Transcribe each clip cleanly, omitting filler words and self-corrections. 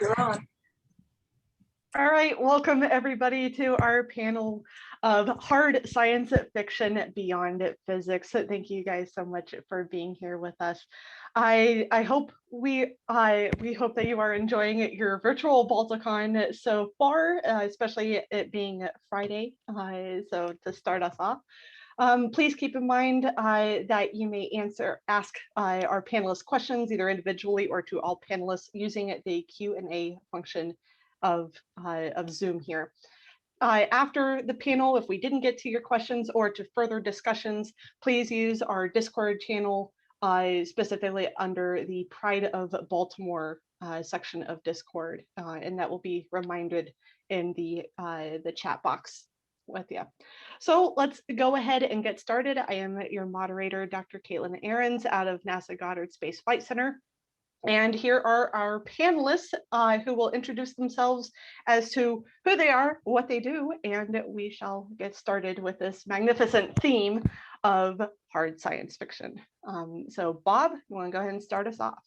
You're on. All right, welcome everybody to our panel of hard science fiction beyond physics. So thank you guys so much for being here with us. I hope we hope that you are enjoying your virtual Balticon so far, especially it being Friday. So to start us off, please keep in mind that you may ask our panelists questions either individually or to all panelists using the Q&A function of Zoom here. After the panel, if we didn't get to your questions or to further discussions, please use our Discord channel, specifically under the Pride of Baltimore section of Discord, and that will be reminded in the chat box with you. So let's go ahead and get started. I am your moderator, Dr. Caitlin Ahrens out of NASA Goddard Space Flight Center. And here are our panelists who will introduce themselves as to who they are, what they do, and we shall get started with this magnificent theme of hard science fiction. So Bob, you want to go ahead and start us off?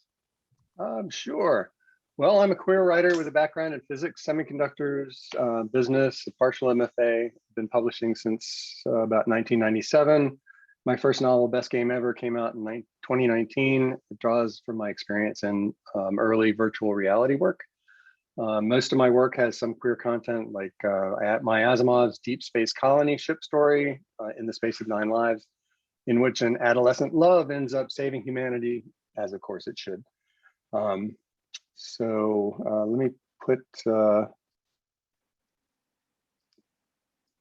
Sure. Well, I'm a queer writer with a background in physics, semiconductors, business, a partial MFA. I've been publishing since about 1997. My first novel, Best Game Ever, came out in 2019. It draws from my experience in early virtual reality work. Most of my work has some queer content, like my Asimov's Deep Space Colony ship story, In the Space of 9 Lives, in which an adolescent love ends up saving humanity, as of course it should. Let me put a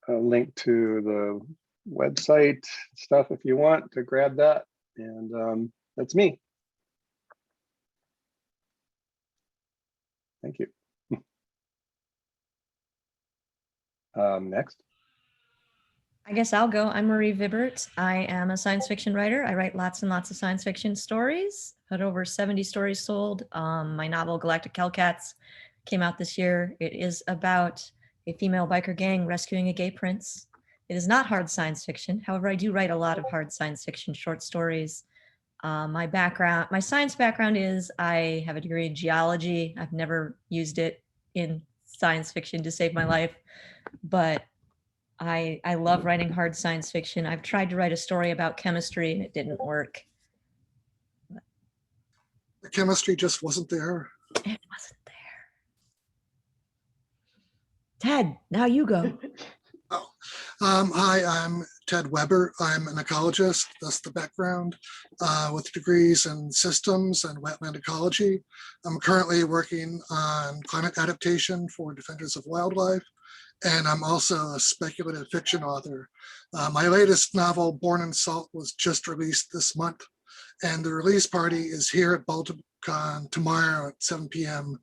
link to the website stuff if you want to grab that, and that's me. Thank you. Next. I guess I'll go. I'm Marie Vibert. I am a science fiction writer. I write lots and lots of science fiction stories. Had over 70 stories sold. My novel Galactic Hellcats came out this year. It is about a female biker gang rescuing a gay prince. It is not hard science fiction. However, I do write a lot of hard science fiction short stories. My science background is I have a degree in geology. I've never used it in science fiction to save my life, but I love writing hard science fiction. I've tried to write a story about chemistry and it didn't work. The chemistry just wasn't there. It wasn't there. Ted, now you go. Hi, I'm Ted Weber. I'm an ecologist. That's the background, with degrees in systems and wetland ecology. I'm currently working on climate adaptation for Defenders of Wildlife, and I'm also a speculative fiction author. My latest novel, Born in Salt, was just released this month, and the release party is here at Balticon tomorrow at 7 p.m.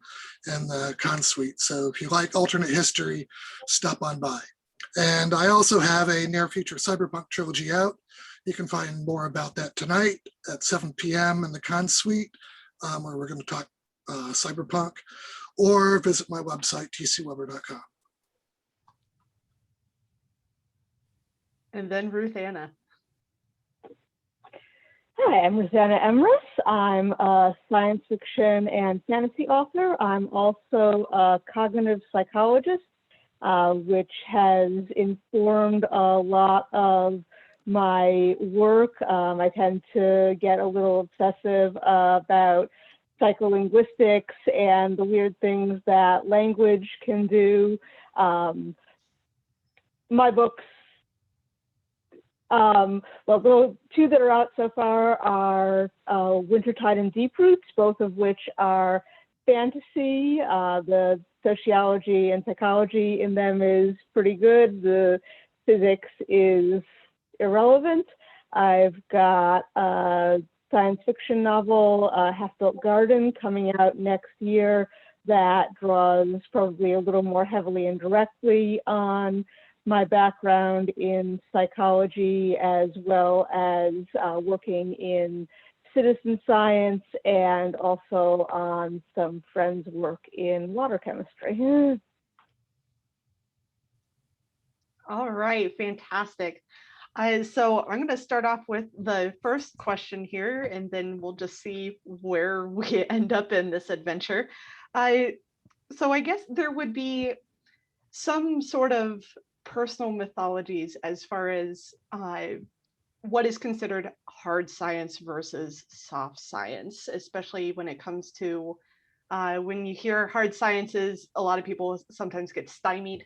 in the Con Suite. So if you like alternate history, stop on by. And I also have a near future cyberpunk trilogy out. You can find more about that tonight at 7 p.m. in the Con Suite, where we're going to talk cyberpunk, or visit my website, tcweber.com. And then Ruthanna. Hi, I'm Ruthanna Emrys. I'm a science fiction and fantasy author. I'm also a cognitive psychologist, which has informed a lot of my work. I tend to get a little obsessive about psycholinguistics and the weird things that language can do. My books, well, the two that are out so far are Wintertide and Deep Roots, both of which are fantasy. The sociology and psychology in them is pretty good. The physics is irrelevant. I've got a science fiction novel, Half-Built Garden, coming out next year that draws probably a little more heavily and directly on my background in psychology, as well as working in citizen science and also on some friends' work in water chemistry. All right, fantastic. So I'm going to start off with the first question here, and then we'll just see where we end up in this adventure. So I guess there would be some sort of personal mythologies as far as what is considered hard science versus soft science, especially when it comes to when you hear hard sciences, a lot of people sometimes get stymied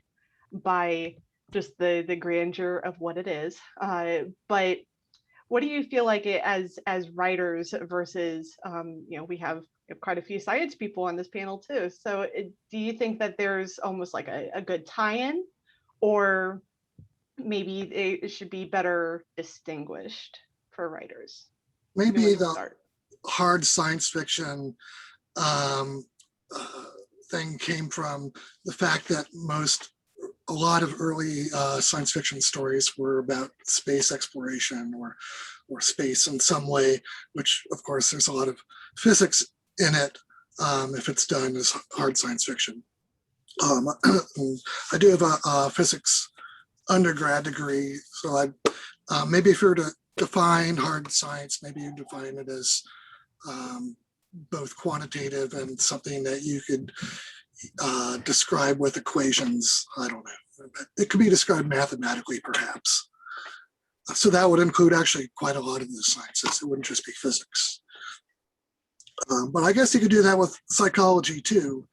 by just the grandeur of what it is. But what do you feel like it as writers versus we have quite a few science people on this panel too. So do you think that there's almost like a good tie-in, or maybe it should be better distinguished for writers? Maybe the hard science fiction thing came from the fact that a lot of early science fiction stories were about space exploration or space in some way, which of course there's a lot of physics in it if it's done as hard science fiction. I do have a physics undergrad degree, so maybe if you were to define hard science, maybe you define it as both quantitative and something that you could describe with equations. I don't know. It could be described mathematically, perhaps. So that would include actually quite a lot of the sciences. It wouldn't just be physics. But I guess you could do that with psychology too,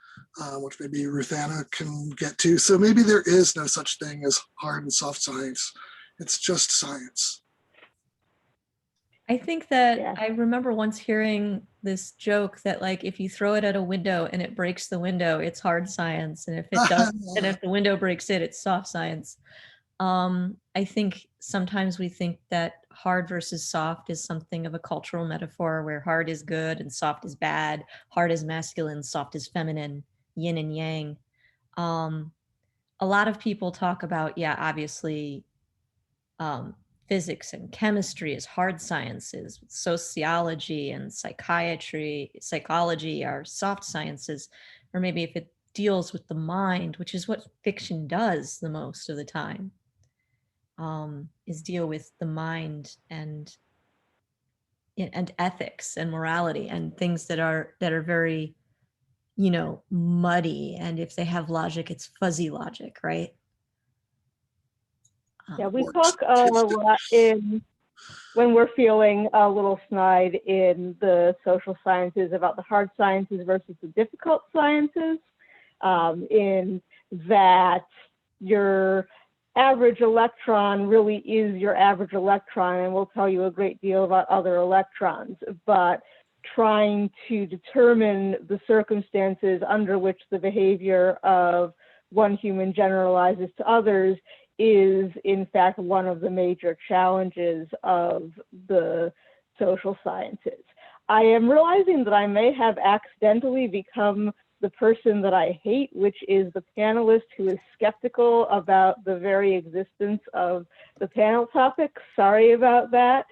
which maybe Ruthanna can get to. So maybe there is no such thing as hard and soft science. It's just science. I think that I remember once hearing this joke that like if you throw it at a window and it breaks the window, it's hard science, and if it doesn't, and if the window breaks it, it's soft science. I think sometimes we think that hard versus soft is something of a cultural metaphor where hard is good and soft is bad, hard is masculine, soft is feminine, yin and yang. A lot of people talk about, obviously, physics and chemistry as hard sciences, sociology and psychology are soft sciences, or maybe if it deals with the mind, which is what fiction does the most of the time, is deal with the mind and ethics and morality and things that are very, muddy. And if they have logic, it's fuzzy logic, right? Yeah, we talk a lot when we're feeling a little snide in the social sciences about the hard sciences versus the difficult sciences, in that your average electron really is your average electron and will tell you a great deal about other electrons, but trying to determine the circumstances under which the behavior of one human generalizes to others is in fact one of the major challenges of the social sciences. I am realizing that I may have accidentally become the person that I hate, which is the panelist who is skeptical about the very existence of the panel topic. Sorry about that.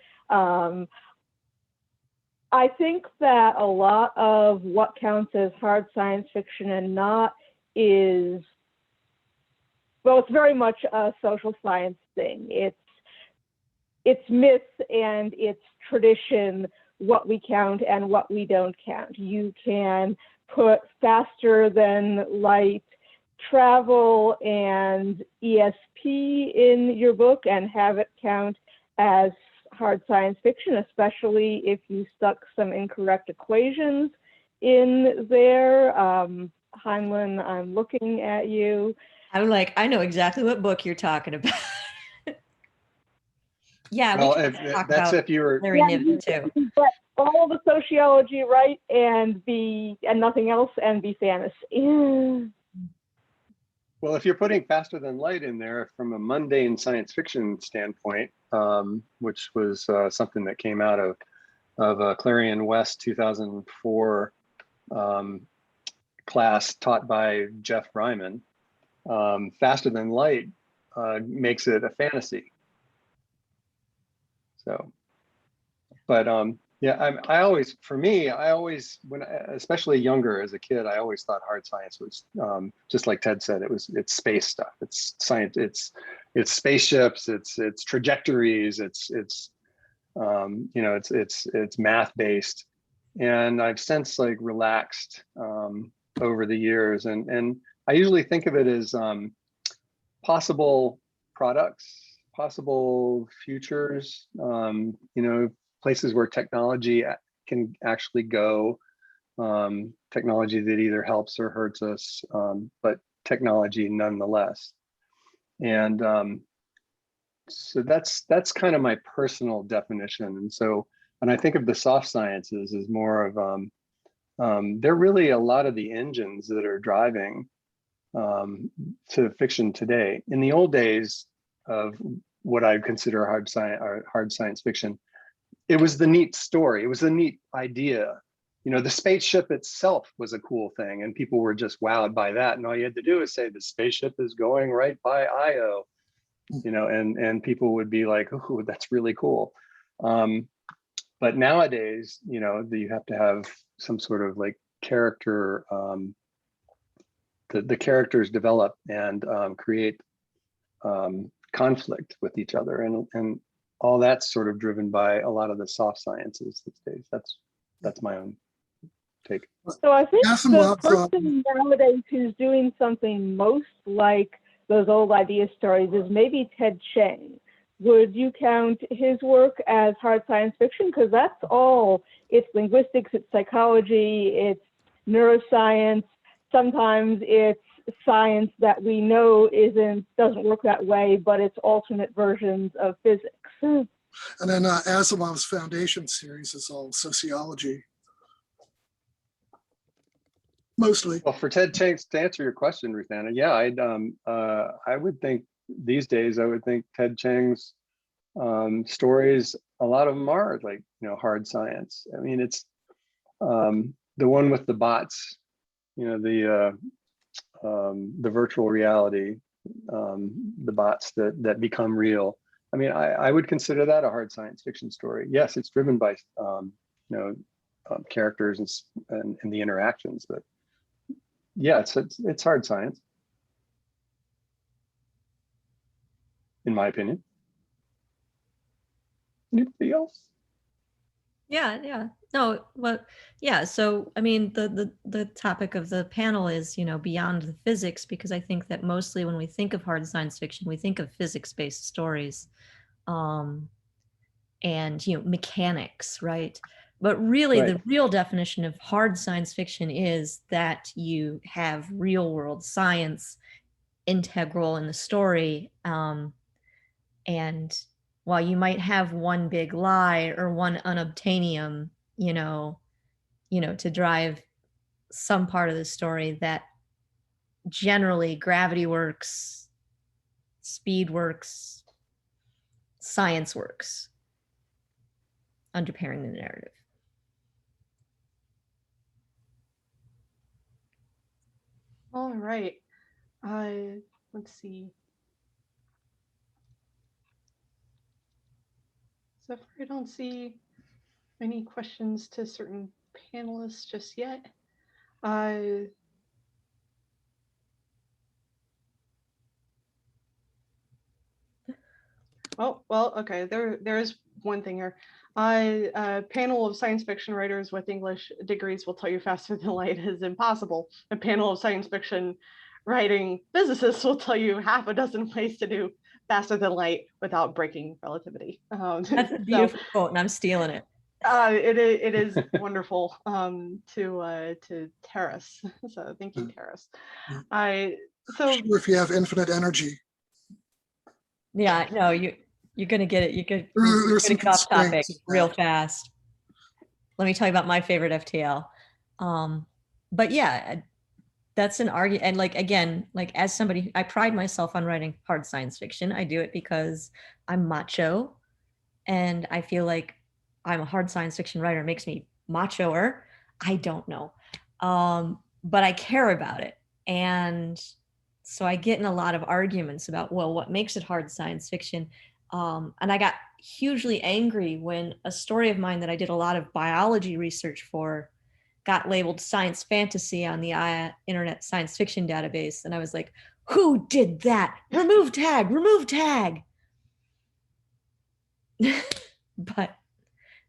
I think that a lot of what counts as hard science fiction and not is, well, it's very much a social science thing. It's myth and it's tradition, what we count and what we don't count. You can put faster than light travel and ESP in your book and have it count as hard science fiction, especially if you stuck some incorrect equations in there. Heinlein, I'm looking at you. I'm like, I know exactly what book you're talking about. Yeah, well, that's if you were Larry Niven too. But all the sociology, right, and nothing else, and be fantasy. Well, if you're putting faster than light in there from a mundane science fiction standpoint, which was something that came out of Clarion West 2004 class taught by Jeff Ryman, faster than light makes it a fantasy. So, but I always, especially younger as a kid, I always thought hard science was just like Ted said, it's space stuff, it's science, it's spaceships, it's trajectories, it's math based, and I've since like relaxed over the years, and I usually think of it as possible products, possible futures, you know, places where technology can actually go, technology that either helps or hurts us, but technology nonetheless. And so that's kind of my personal definition. And so when I think of the soft sciences as more of, they're really a lot of the engines that are driving to fiction today. In the old days of what I consider hard science fiction, it was the neat story. It was a neat idea. You know, the spaceship itself was a cool thing, and people were just wowed by that. And all you had to do is say the spaceship is going right by Io, you know, and people would be like, "Oh, that's really cool." But nowadays, you know, you have to have some sort of like character. The characters develop and create conflict with each other, and all that's sort of driven by a lot of the soft sciences these days. That's my own take. So I think Ask them the about, person nowadays who's doing something most like those old idea stories is maybe Ted Chiang. Would you count his work as hard science fiction? Because that's all. It's linguistics, it's psychology, it's neuroscience. Sometimes it's science that we know doesn't work that way, but it's alternate versions of physics. And then Asimov's Foundation series is all sociology, mostly. Well, for Ted Chiang, to answer your question, Ruthanna, yeah, I would think these days, I would think Ted Chiang's stories, a lot of them are like, you know, hard science. I mean, it's the one with the bots, you know, the virtual reality, the bots that become real. I mean, I would consider that a hard science fiction story. Yes, it's driven by you know, characters and the interactions, but yeah, it's hard science, in my opinion. Anybody else? Yeah. No, well, yeah. So, I mean, the topic of the panel is, you know, beyond the physics, because I think that mostly when we think of hard science fiction, we think of physics-based stories, and, you know, mechanics, right? But really, Right. the real definition of hard science fiction is that you have real-world science integral in the story, and while you might have one big lie or one unobtainium, you know, to drive some part of the story, that generally gravity works, speed works, science works, underpairing the narrative. All right. Let's see. So far, I don't see any questions to certain panelists just yet. Oh, well, okay, there is one thing here. A panel of science fiction writers with English degrees will tell you faster than light is impossible. A panel of science fiction writing physicists will tell you half a dozen ways to do faster than light without breaking relativity. That's a beautiful quote, and I'm stealing it. It is wonderful to Terrace. So thank you, Terrace. So Sure, if you have infinite energy. Yeah, no, you're gonna get it. You're There's gonna some get off topic constraints of real that. fast. Let me tell you about my favorite FTL. But yeah, that's an argument. And like, again, like as somebody, I pride myself on writing hard science fiction. I do it because I'm macho, and I feel like I'm a hard science fiction writer. It makes me machoer. I don't know. But I care about it. And so I get in a lot of arguments about, well, what makes it hard science fiction? And I got hugely angry when a story of mine that I did a lot of biology research for got labeled science fantasy on the Internet Science Fiction Database. And I was like, who did that? Remove tag, remove tag. But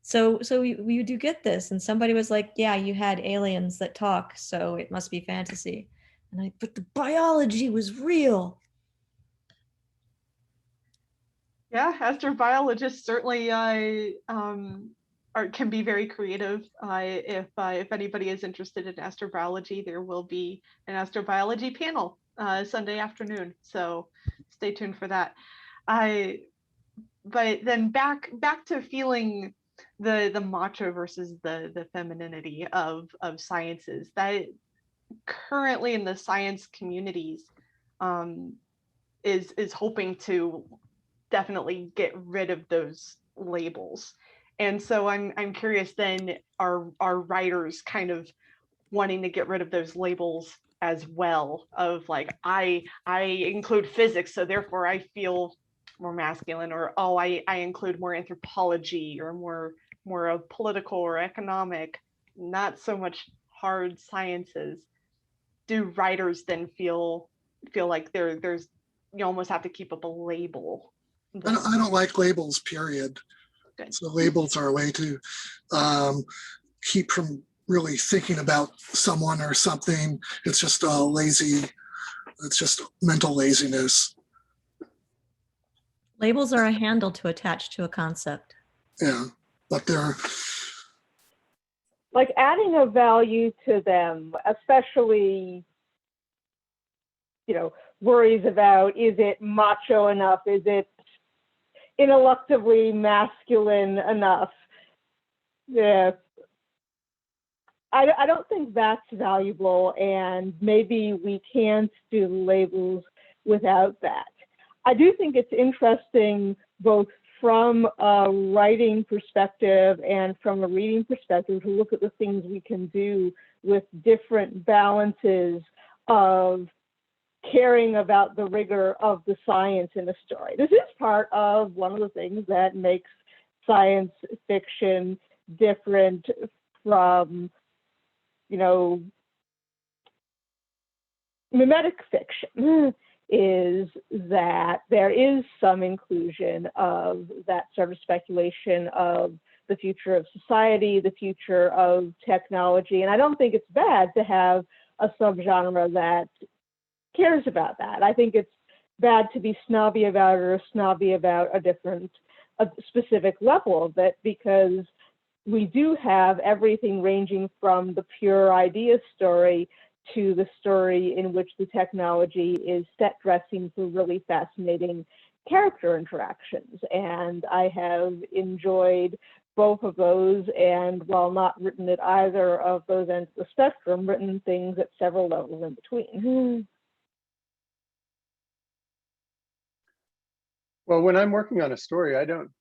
So you do get this, and somebody was like, yeah, you had aliens that talk, so it must be fantasy. And but the biology was real. Yeah, astrobiologists certainly can be very creative. If anybody is interested in astrobiology, there will be an astrobiology panel Sunday afternoon. So stay tuned for that. But then back to feeling the macho versus the femininity of sciences that currently in the science communities is hoping to definitely get rid of those labels. And so I'm curious then, are writers kind of wanting to get rid of those labels as well, of like, I include physics, so therefore I feel more masculine, or oh, I include more anthropology, or more of political or economic, not so much hard sciences. Do writers then feel like there's you almost have to keep up a label? I don't like labels, period. Good. So labels are a way to keep from really thinking about someone or something. It's just it's just mental laziness. Labels are a handle to attach to a concept. Yeah, but they're like adding a value to them, especially, worries about, is it macho enough? Is it ineluctably masculine enough? Yeah. I don't think that's valuable, and maybe we can't do labels without that. I do think it's interesting, both from a writing perspective and from a reading perspective, to look at the things we can do with different balances of caring about the rigor of the science in a story. This is part of one of the things that makes science fiction different from, mimetic fiction, is that there is some inclusion of that sort of speculation of the future of society, the future of technology. And I don't think it's bad to have a subgenre that cares about that. I think it's bad to be snobby about it, or snobby about a specific level of it, because we do have everything ranging from the pure idea story to the story in which the technology is set dressing for really fascinating character interactions. And I have enjoyed both of those, and while not written at either of those ends of the spectrum, written things at several levels in between. Well, when I'm working on a story, I don't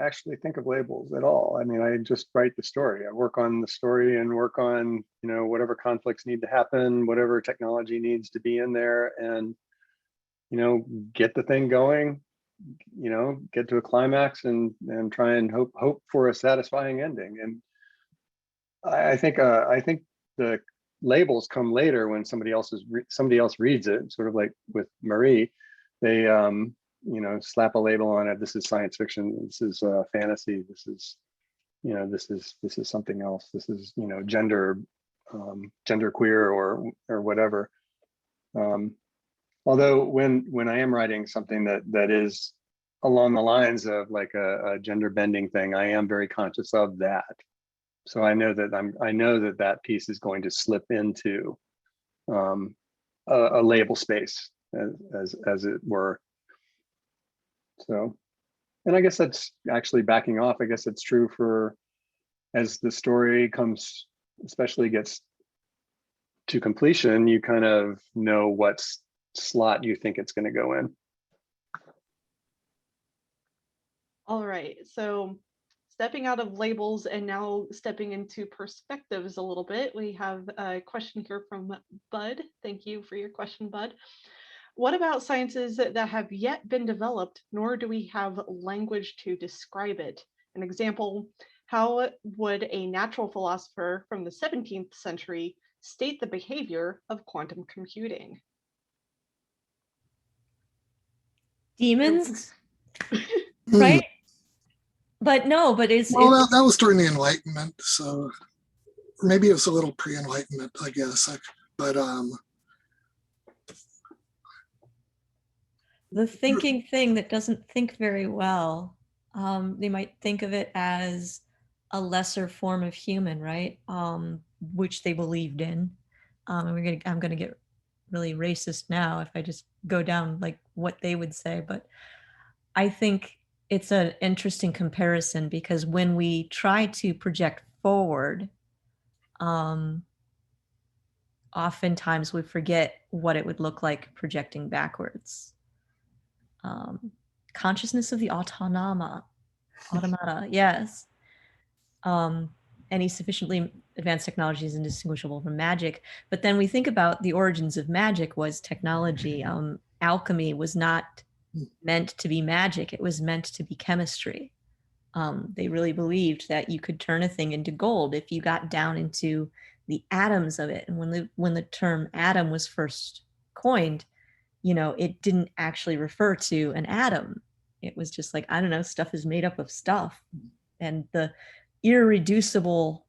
actually think of labels at all. I mean, I just write the story. I work on the story and work on, whatever conflicts need to happen, whatever technology needs to be in there, and, get the thing going, get to a climax and try and hope for a satisfying ending. And I think the labels come later when somebody else reads it, sort of like with Marie. They slap a label on it. This is science fiction. This is fantasy. This is this is something else. This is gender queer or whatever. Although when I am writing something that is along the lines of like a gender bending thing, I am very conscious of that. So I know that that piece is going to slip into a label space, as it were. So, and I guess that's actually backing off. I guess it's true for, as the story especially gets to completion, you kind of know what slot you think it's going to go in. All right, so stepping out of labels and now stepping into perspectives a little bit, we have a question here from Bud. Thank you for your question, Bud. What about sciences that have yet been developed, nor do we have language to describe it? An example, how would a natural philosopher from the 17th century state the behavior of quantum computing? Demons, right? But no, but Well, that was during the Enlightenment, so maybe it was a little pre-Enlightenment, I guess. But the thinking thing that doesn't think very well, they might think of it as a lesser form of human, right? Which they believed in. And I'm gonna get really racist now if I just go down like what they would say, but I think it's an interesting comparison because when we try to project forward, oftentimes we forget what it would look like projecting backwards. Consciousness of the automata, yes. Any sufficiently advanced technology is indistinguishable from magic. But then we think about the origins of magic was technology. Alchemy was not meant to be magic. It was meant to be chemistry. They really believed that you could turn a thing into gold if you got down into the atoms of it. And when the term atom was first coined, it didn't actually refer to an atom. It was just like, I don't know, stuff is made up of stuff. And the irreducible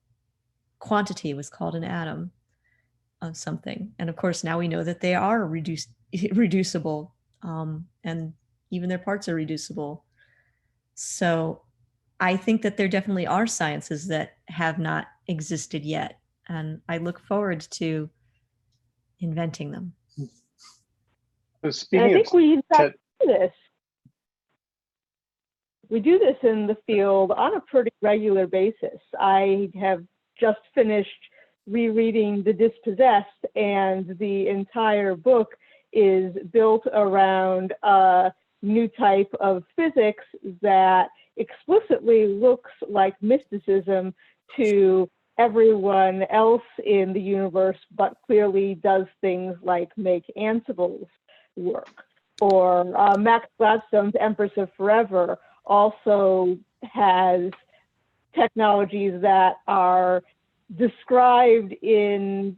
quantity was called an atom of something. And of course, now we know that they are reducible, and even their parts are reducible. So I think that there definitely are sciences that have not existed yet. And I look forward to inventing them. So And speaking I think of we in fact te- do this. We do this in the field on a pretty regular basis. I have just finished rereading The Dispossessed, and the entire book is built around a new type of physics that explicitly looks like mysticism to everyone else in the universe, but clearly does things like make Ansible's work. Or Max Gladstone's Empress of Forever also has technologies that are described in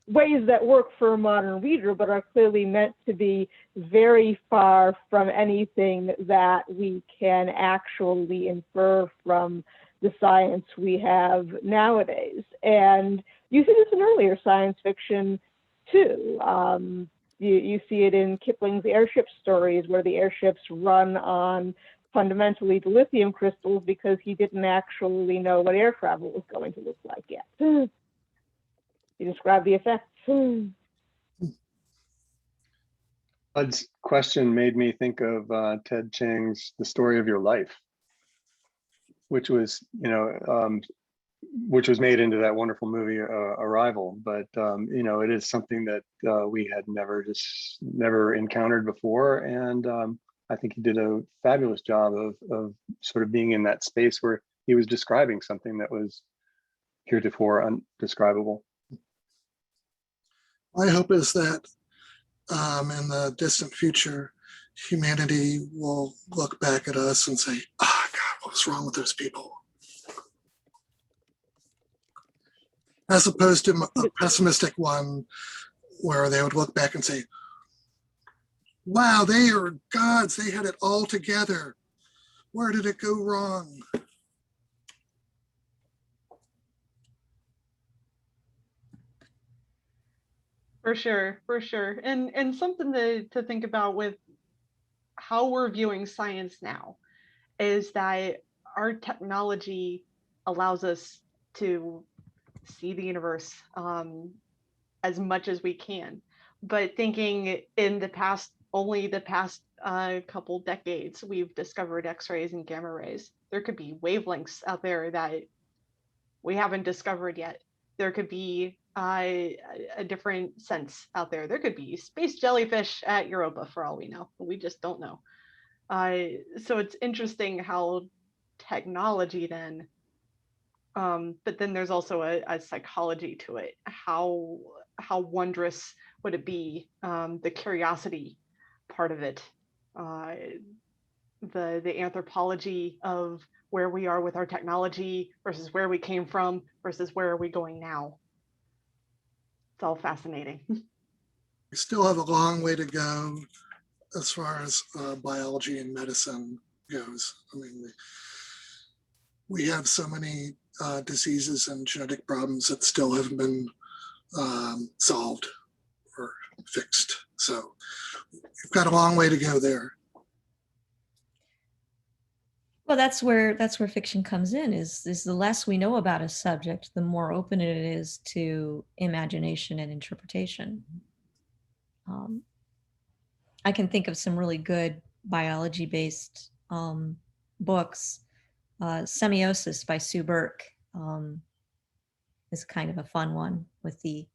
ways that work for a modern reader, but are clearly meant to be very far from anything that we can actually infer from the science we have nowadays. And you see this in earlier science fiction too. You see it in Kipling's airship stories, where the airships run on fundamentally dilithium crystals because he didn't actually know what air travel was going to look like yet. He described the effects. Bud's question made me think of Ted Chiang's The Story of Your Life, which was, which was made into that wonderful movie Arrival. But it is something that we had never encountered before, and I think he did a fabulous job of sort of being in that space where he was describing something that was heretofore undescribable. my hope is that in the distant future, humanity will look back at us and say, "Ah, God, what was wrong with those people?" As opposed to a pessimistic one where they would look back and say, "Wow, they are gods. They had it all together. Where did it go wrong?" For sure, for sure. And something to think about with how we're viewing science now is that our technology allows us to see the universe as much as we can. But thinking in the past, only the past couple decades, we've discovered X-rays and gamma rays. There could be wavelengths out there that we haven't discovered yet. There could be a different sense out there. There could be space jellyfish at Europa for all we know. We just don't know. So it's interesting how technology then, but then there's also a psychology to it. How wondrous would it be? The curiosity part of it, the anthropology of where we are with our technology versus where we came from versus where are we going now. It's all fascinating. We still have a long way to go as far as biology and medicine goes. I mean, we have so many diseases and genetic problems that still haven't been solved or fixed. So we've got a long way to go there. Well, that's where fiction comes in, is the less we know about a subject, the more open it is to imagination and interpretation. I can think of some really good biology-based books. Semiosis by Sue Burke is kind of a fun one, with the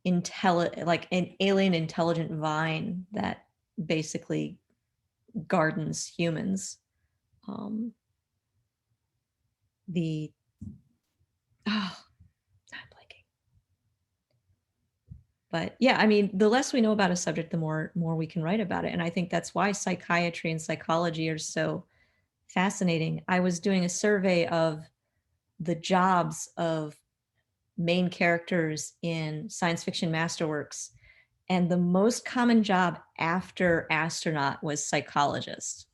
like an alien intelligent vine that basically gardens humans. I'm blanking. But yeah, I mean, the less we know about a subject, the more we can write about it. And I think that's why psychiatry and psychology are so fascinating. I was doing a survey of the jobs of main characters in science fiction masterworks, and the most common job after astronaut was psychologist,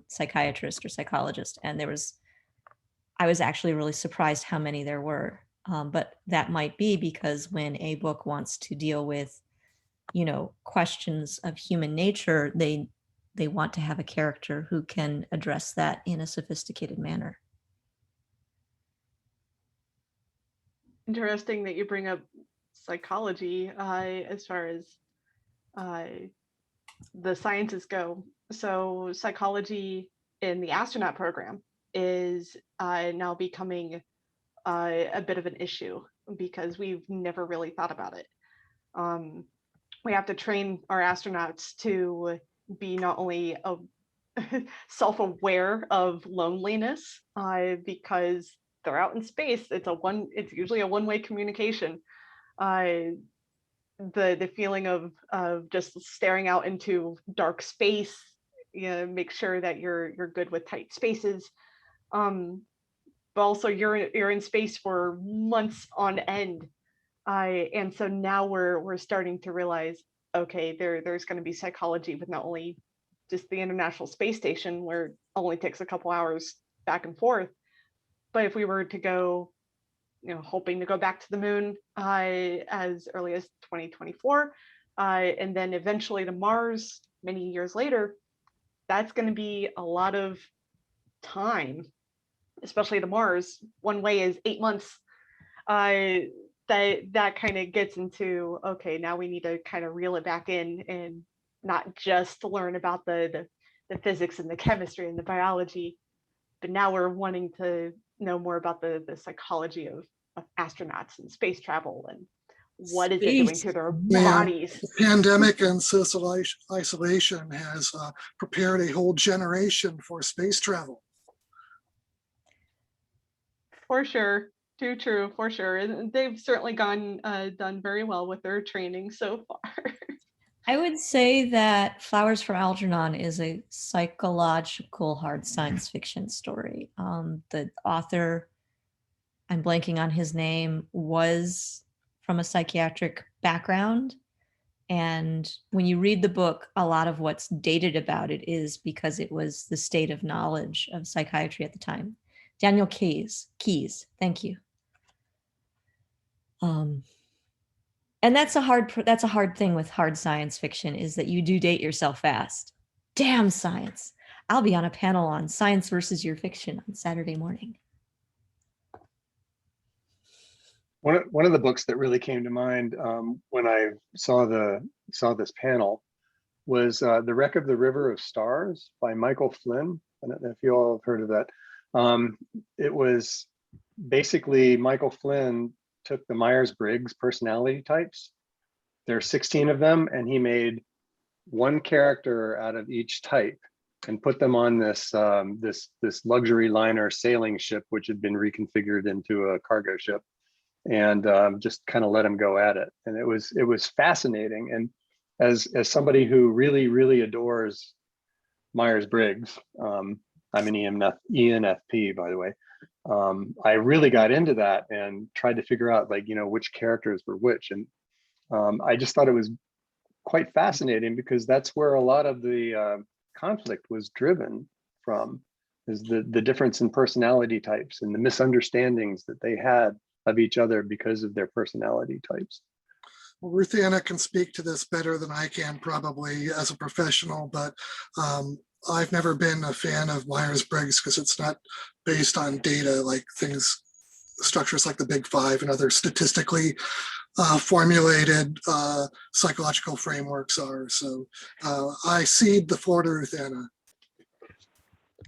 psychiatrist or psychologist. And I was actually really surprised how many there were. But that might be because when a book wants to deal with, questions of human nature, they want to have a character who can address that in a sophisticated manner. Interesting that you bring up psychology as far as the sciences go. So psychology in the astronaut program is now becoming a bit of an issue because we've never really thought about it. We have to train our astronauts to be not only self-aware of loneliness because they're out in space. It's usually a one-way communication. The feeling of just staring out into dark space, make sure that you're good with tight spaces. But also you're in space for months on end. And so now we're starting to realize, okay, there's going to be psychology with not only just the International Space Station, where it only takes a couple hours back and forth, but if we were to go, hoping to go back to the moon as early as 2024, and then eventually to Mars many years later, that's going to be a lot of time, especially to Mars. One way is 8 months. That kind of gets into, okay, now we need to kind of reel it back in and not just learn about the physics and the chemistry and the biology, but now we're wanting to know more about the psychology of astronauts and space travel and what is it doing to their bodies. The pandemic and social isolation has prepared a whole generation for space travel. For sure. Too true, for sure. And they've certainly done very well with their training so far. I would say that Flowers for Algernon is a psychological hard science fiction story. The author, I'm blanking on his name, was from a psychiatric background. And when you read the book, a lot of what's dated about it is because it was the state of knowledge of psychiatry at the time. Daniel Keyes, thank you. And that's a hard thing with hard science fiction, is that you do date yourself fast. Damn science. I'll be on a panel on science versus your fiction on Saturday morning. One of the books that really came to mind when I saw this panel was The Wreck of the River of Stars by Michael Flynn. I don't know if you all have heard of that. It was basically Michael Flynn took the Myers-Briggs personality types. There are 16 of them, and he made one character out of each type and put them on this luxury liner sailing ship, which had been reconfigured into a cargo ship, and just kind of let him go at it. And it was fascinating. And as somebody who really adores Myers-Briggs, I'm an ENFP, by the way. I really got into that and tried to figure out, which characters were which. And I just thought it was quite fascinating, because that's where a lot of the conflict was driven from, is the difference in personality types and the misunderstandings that they had of each other because of their personality types. Well, Ruthanna can speak to this better than I can probably as a professional, but I've never been a fan of Myers-Briggs because it's not based on data like things, structures like the Big Five and other statistically formulated psychological frameworks are. So I cede the floor to Ruthanna.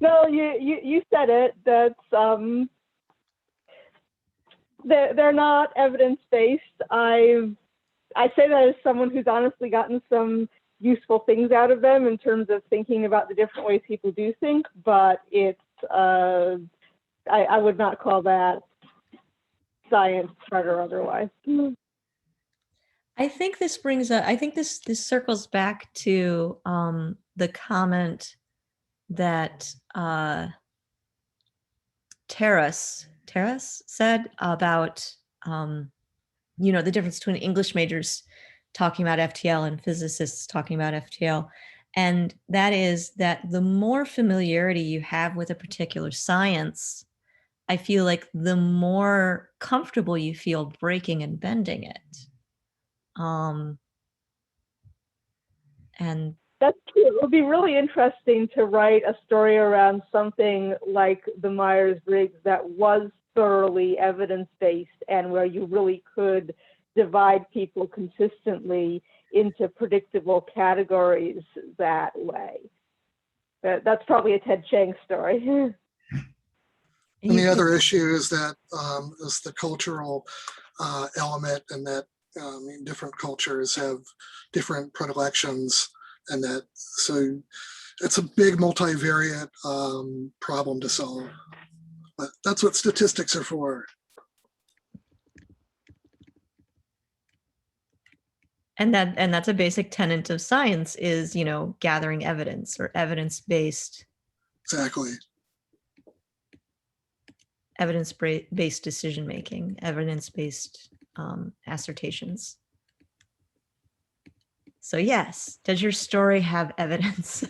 No, you said it. That's they're not evidence-based. I say that as someone who's honestly gotten some useful things out of them in terms of thinking about the different ways people do think, but it's I would not call that science, chart or otherwise. I think this brings up, I think this circles back to the comment that Terrace said about the difference between English majors talking about FTL and physicists talking about FTL. And that is that the more familiarity you have with a particular science, I feel like the more comfortable you feel breaking and bending it. And that's true. It would be really interesting to write a story around something like the Myers-Briggs that was thoroughly evidence-based and where you really could divide people consistently into predictable categories that way. That's probably a Ted Chiang story. And the other issue is that is the cultural element, and that different cultures have different predilections, and that so it's a big multivariate problem to solve. But that's what statistics are for. And that's a basic tenet of science is, gathering evidence or evidence-based. Exactly. Evidence-based decision-making, evidence-based assertions. So yes, does your story have evidence?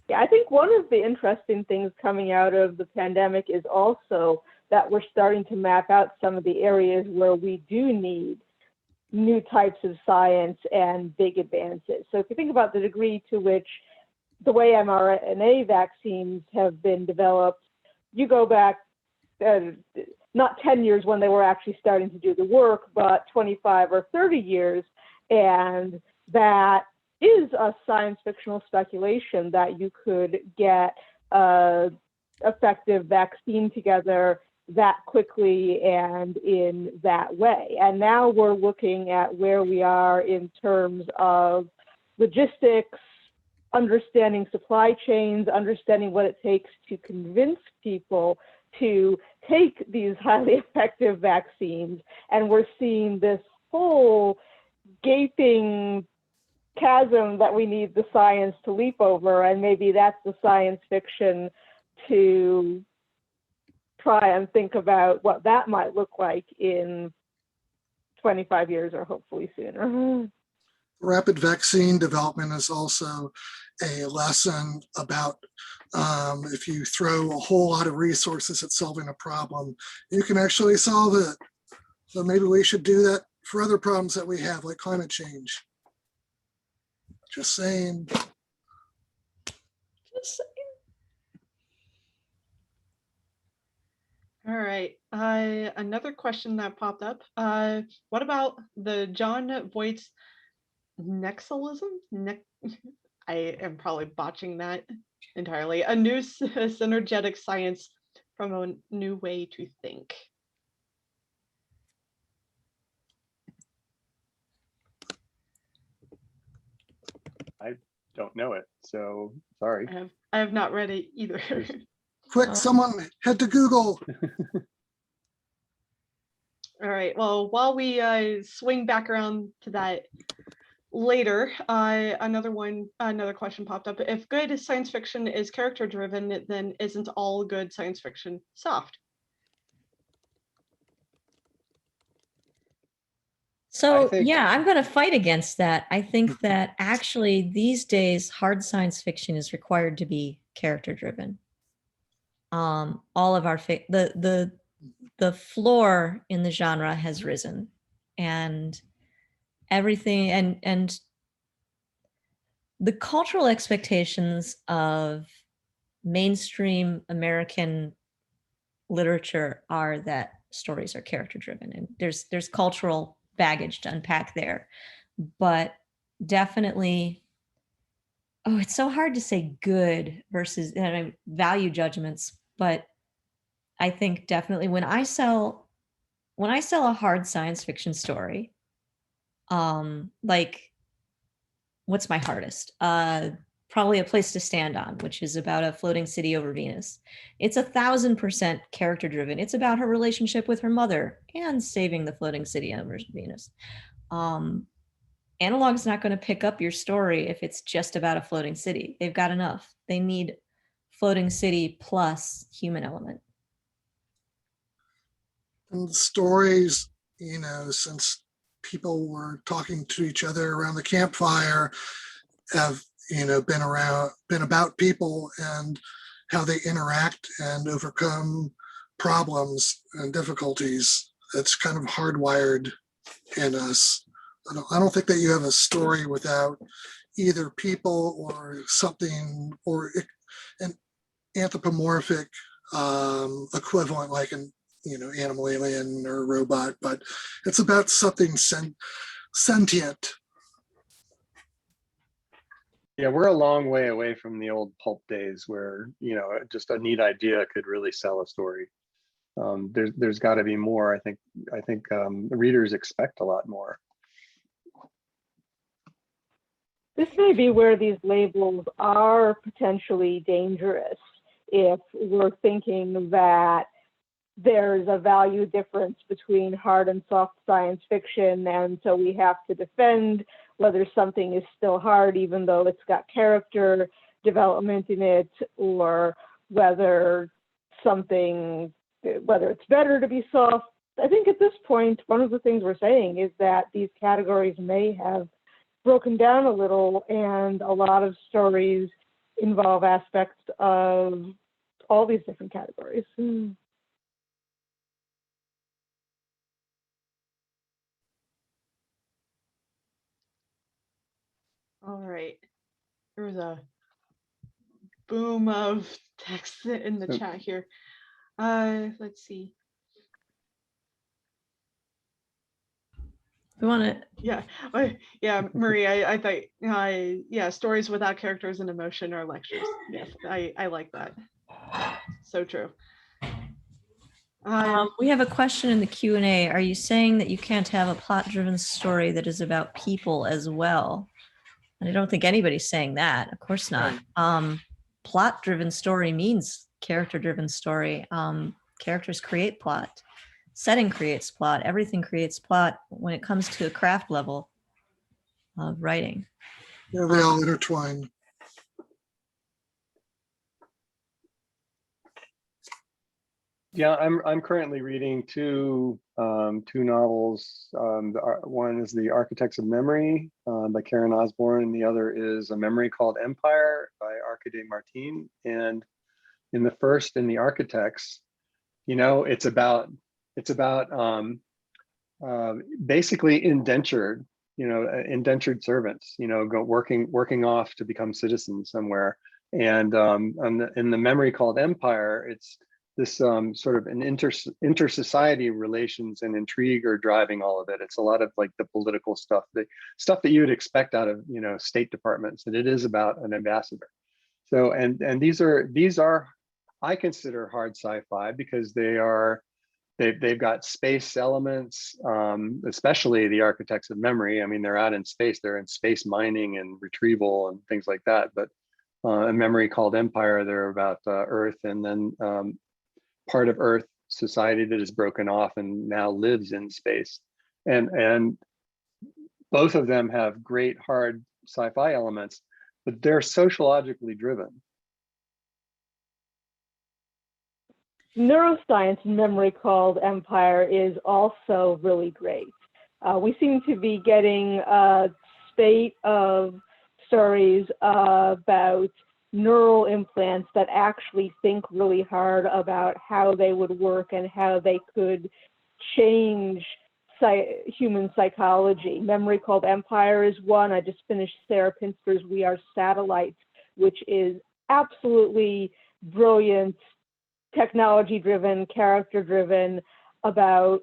Yeah, I think one of the interesting things coming out of the pandemic is also that we're starting to map out some of the areas where we do need new types of science and big advances. So if you think about the degree to which the way mRNA vaccines have been developed, you go back not 10 years when they were actually starting to do the work, but 25 or 30 years. And that is a science fictional speculation that you could get an effective vaccine together that quickly and in that way. And now we're looking at where we are in terms of logistics, understanding supply chains, understanding what it takes to convince people to take these highly effective vaccines. And we're seeing this whole gaping chasm that we need the science to leap over. And maybe that's the science fiction to try and think about what that might look like in 25 years or hopefully sooner. Rapid vaccine development is also a lesson about if you throw a whole lot of resources at solving a problem, you can actually solve it. So maybe we should do that for other problems that we have, like climate change. Just saying. All right. Another question that popped up. What about the John Voight's nexalism? I am probably botching that entirely. A new synergetic science from a new way to think. I don't know it, so sorry. I have not read it either. Quick, someone head to Google. All right, well, while we swing back around to that later, another question popped up. If good science fiction is character driven, then isn't all good science fiction soft? So think- yeah, I'm going to fight against that. I think that actually these days hard science fiction is required to be character driven. All of our the floor in the genre has risen, and everything and the cultural expectations of mainstream American literature are that stories are character driven, and there's cultural baggage to unpack there, but definitely, oh, it's so hard to say good versus value judgments, but I think definitely when I sell a hard science fiction story, like what's my hardest? Probably A Place to Stand On, which is about a floating city over Venus. It's 1,000% character driven. It's about her relationship with her mother and saving the floating city over Venus. Analog's not going to pick up your story if it's just about a floating city. They've got enough. They need floating city plus human element. And the stories, you know, since people were talking to each other around the campfire, have, you know, been about people and how they interact and overcome problems and difficulties. It's kind of hardwired in us. I don't think that you have a story without either people or something, or an anthropomorphic equivalent, like an, you know, animal, alien, or robot, but it's about something sentient. Yeah, we're a long way away from the old pulp days where, you know, just a neat idea could really sell a story. There's got to be more. I think readers expect a lot more. This may be where these labels are potentially dangerous if we're thinking that there's a value difference between hard and soft science fiction, and so we have to defend whether something is still hard even though it's got character development in it, or whether it's better to be soft. I think at this point, one of the things we're saying is that these categories may have broken down a little, and a lot of stories involve aspects of all these different categories. All right. There was a boom of text in the chat here. Let's see. We want to. Yeah, yeah, Marie, I thought, yeah, stories without characters and emotion are lectures. Yes, I like that. So true. We have a question in the Q&A. Are you saying that you can't have a plot-driven story that is about people as well? And I don't think anybody's saying that. Of course not. Plot-driven story means character-driven story. Characters create plot. Setting creates plot. Everything creates plot when it comes to a craft level of writing. Yeah, they all intertwine. Yeah, I'm currently reading two novels. One is The Architects of Memory by Karen Osborne, and the other is A Memory Called Empire by Arkady Martine. And in the first, in The Architects, you know, it's about basically indentured servants, you know, working off to become citizens somewhere. And in The Memory Called Empire, it's this sort of an inter-society relations and intrigue are driving all of it. It's a lot of like the political stuff, the stuff that you would expect out of, you know, state departments, and it is about an ambassador. So and these are I consider hard sci-fi because they've got space elements, especially The Architects of Memory. I mean, they're out in space, they're in space mining and retrieval and things like that. But A Memory Called Empire, they're about Earth, and then part of Earth society that is broken off and now lives in space. And both of them have great hard sci-fi elements, but they're sociologically driven. Neuroscience Memory Called Empire is also really great. We seem to be getting a spate of stories about neural implants that actually think really hard about how they would work and how they could change human psychology. Memory Called Empire is one. I just finished Sarah Pinster's We Are Satellites, which is absolutely brilliant, technology-driven, character-driven, about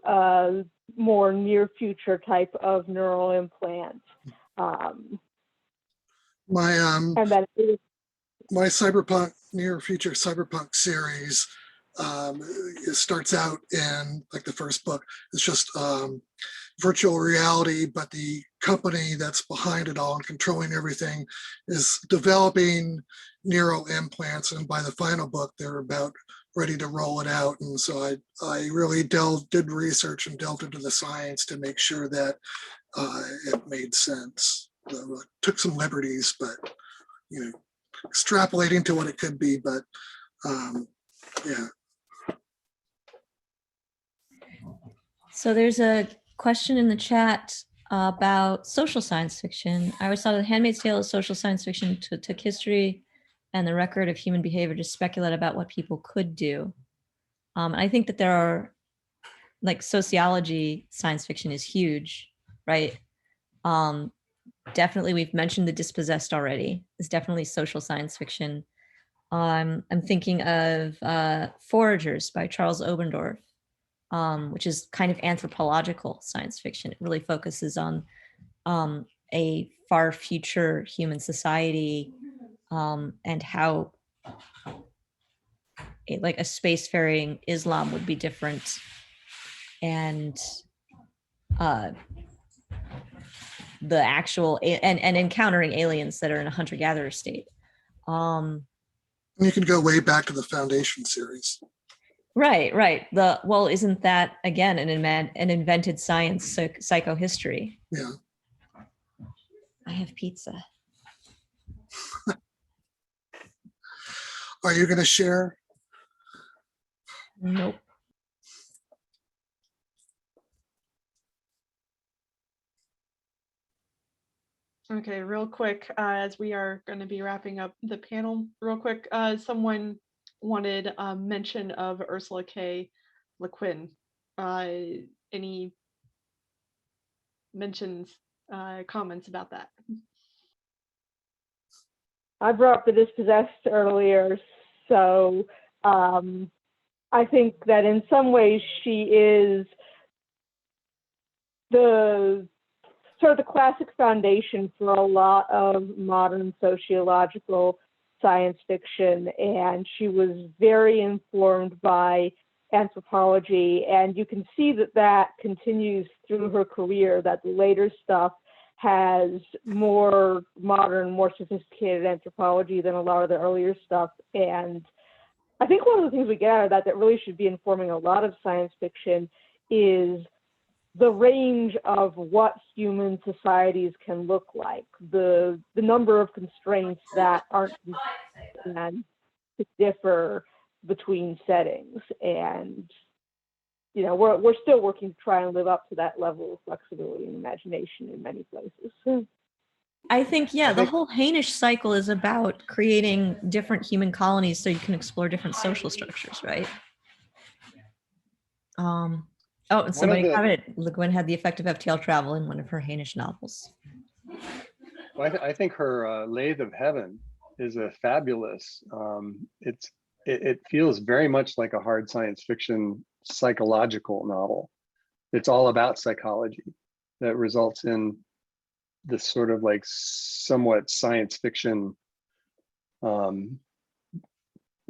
more near future type of neural implant. And then My cyberpunk near future cyberpunk series, it starts out in like the first book. It's just virtual reality, but the company that's behind it all and controlling everything is developing neural implants. And by the final book, they're about ready to roll it out. And so I really did research and delved into the science to make sure that it made sense. Took some liberties, but extrapolating to what it could be. But yeah. So there's a question in the chat about social science fiction. I always thought The Handmaid's Tale is social science fiction, took history and the record of human behavior to speculate about what people could do. I think that there are, like, sociology science fiction is huge, right? Definitely, we've mentioned The Dispossessed already. It's definitely social science fiction. I'm thinking of Foragers by Charles Obendorf, which is kind of anthropological science fiction. It really focuses on a far future human society and how like a spacefaring Islam would be different, and the actual and encountering aliens that are in a hunter-gatherer state. You can go way back to the Foundation series. Right. Well, isn't that again an invented science, psychohistory? Yeah. I have pizza. Are you going to share? Nope. Okay, real quick, as we are going to be wrapping up the panel, real quick, someone wanted a mention of Ursula K Le Quinn. Any mentions, comments about that? I brought up The Dispossessed earlier, so I think that in some ways she is the sort of the classic foundation for a lot of modern sociological science fiction, and she was very informed by anthropology, and you can see that that continues through her career, that the later stuff has more modern, more sophisticated anthropology than a lot of the earlier stuff. And I think one of the things we get out of that really should be informing a lot of science fiction is the range of what human societies can look like, the number of constraints that aren't and to differ between settings. And we're still working to try and live up to that level of flexibility and imagination in many places. I think, the whole Hainish cycle is about creating different human colonies so you can explore different social structures, right? And somebody commented, Le Guin had the effect of FTL travel in one of her Hainish novels. Well, I think her Lathe of Heaven is a fabulous, it feels very much like a hard science fiction psychological novel. It's all about psychology that results in this sort of like somewhat science fiction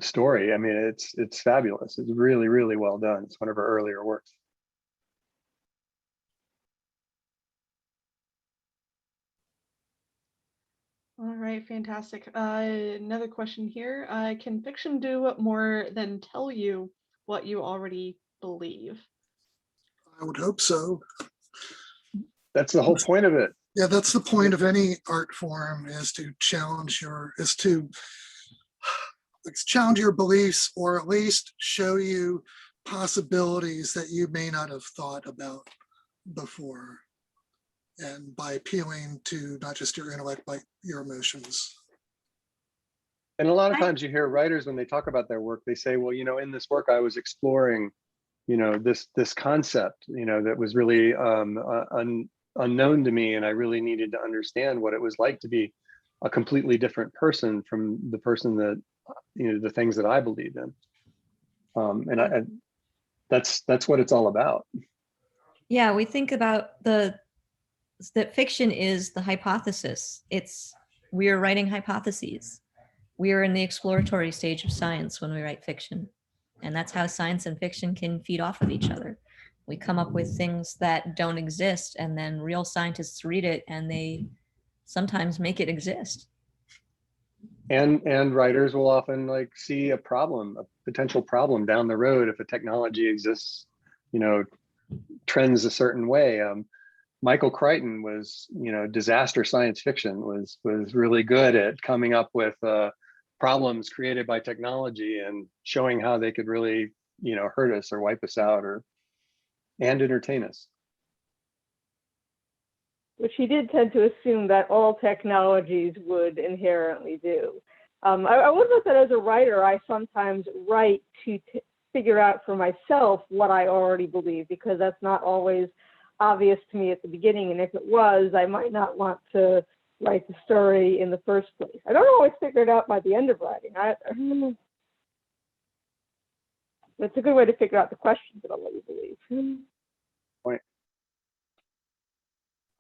story. I mean, it's fabulous. It's really, really well done. It's one of her earlier works. All right, fantastic. Another question here. Can fiction do more than tell you what you already believe? I would hope so. That's the whole point of it. Yeah, that's the point of any art form, is to challenge your beliefs, or at least show you possibilities that you may not have thought about before. and by appealing to not just your intellect, but your emotions. And a lot of times you hear writers, when they talk about their work, they say, well, in this work, I was exploring, this concept, that was really unknown to me. And I really needed to understand what it was like to be a completely different person from the person that, the things that I believed in. That's what it's all about. Yeah, we think about that fiction is the hypothesis. We are writing hypotheses. We are in the exploratory stage of science when we write fiction. And that's how science and fiction can feed off of each other. We come up with things that don't exist, and then real scientists read it and they sometimes make it exist. And writers will often see a potential problem down the road if a technology exists, trends a certain way. Michael Crichton was, disaster science fiction was really good at coming up with problems created by technology and showing how they could really, hurt us or wipe us out and entertain us. Which he did tend to assume that all technologies would inherently do. I would admit that as a writer, I sometimes write to figure out for myself what I already believe, because that's not always obvious to me at the beginning. And if it was, I might not want to write the story in the first place. I don't always figure it out by the end of writing. It's a good way to figure out the questions about what you believe. Point.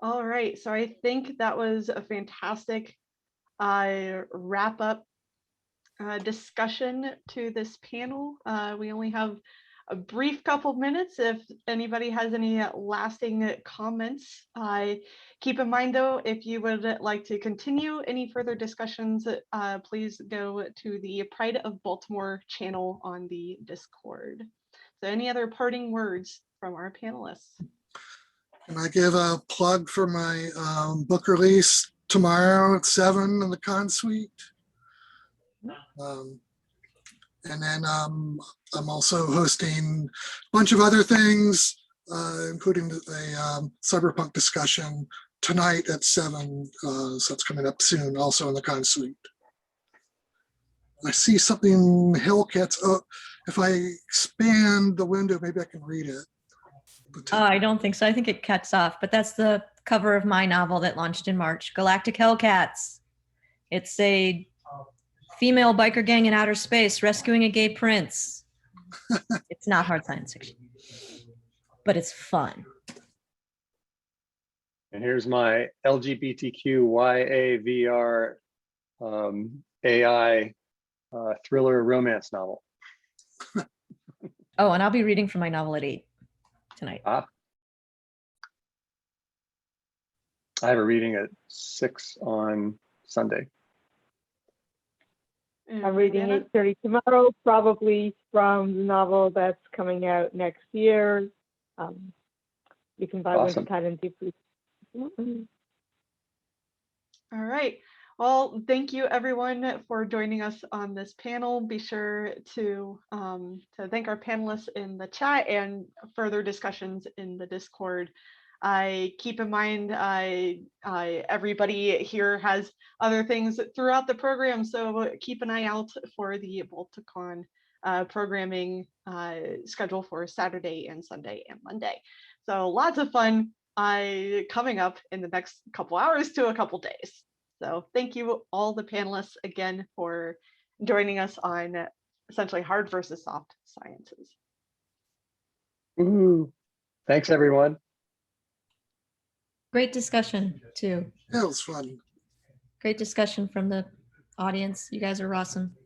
All right, so I think that was a fantastic wrap up discussion to this panel. We only have a brief couple minutes if anybody has any lasting comments. Keep in mind though, if you would like to continue any further discussions, please go to the Pride of Baltimore channel on the Discord. So any other parting words from our panelists? Can I give a plug for my book release tomorrow at 7 in the Con Suite? And then I'm also hosting a bunch of other things, including a cyberpunk discussion tonight at 7. So it's coming up soon, also in the Con Suite. I see something Hellcats. Oh, if I expand the window, maybe I can read it. I don't think so. I think it cuts off, but that's the cover of my novel that launched in March, Galactic Hellcats. It's a female biker gang in outer space rescuing a gay prince. It's not hard science fiction, but it's fun. And here's my LGBTQYAVR AI thriller romance novel. Oh, and I'll be reading from my novel at 8 tonight. I have a reading at 6 on Sunday. I'm reading 8:30 tomorrow, probably from the novel that's coming out next year. You can buy Awesome. Wintertide and Deep Roots. All right. Well, thank you everyone for joining us on this panel. Be sure to thank our panelists in the chat and further discussions in the Discord. I keep in mind everybody here has other things throughout the program, so keep an eye out for the Balticon programming schedule for Saturday and Sunday and Monday. So lots of fun coming up in the next couple hours to a couple days. So thank you all the panelists again for joining us on essentially hard versus soft sciences. Ooh. Thanks everyone. Great discussion too. Yeah, it was fun. Great discussion from the audience. You guys are awesome.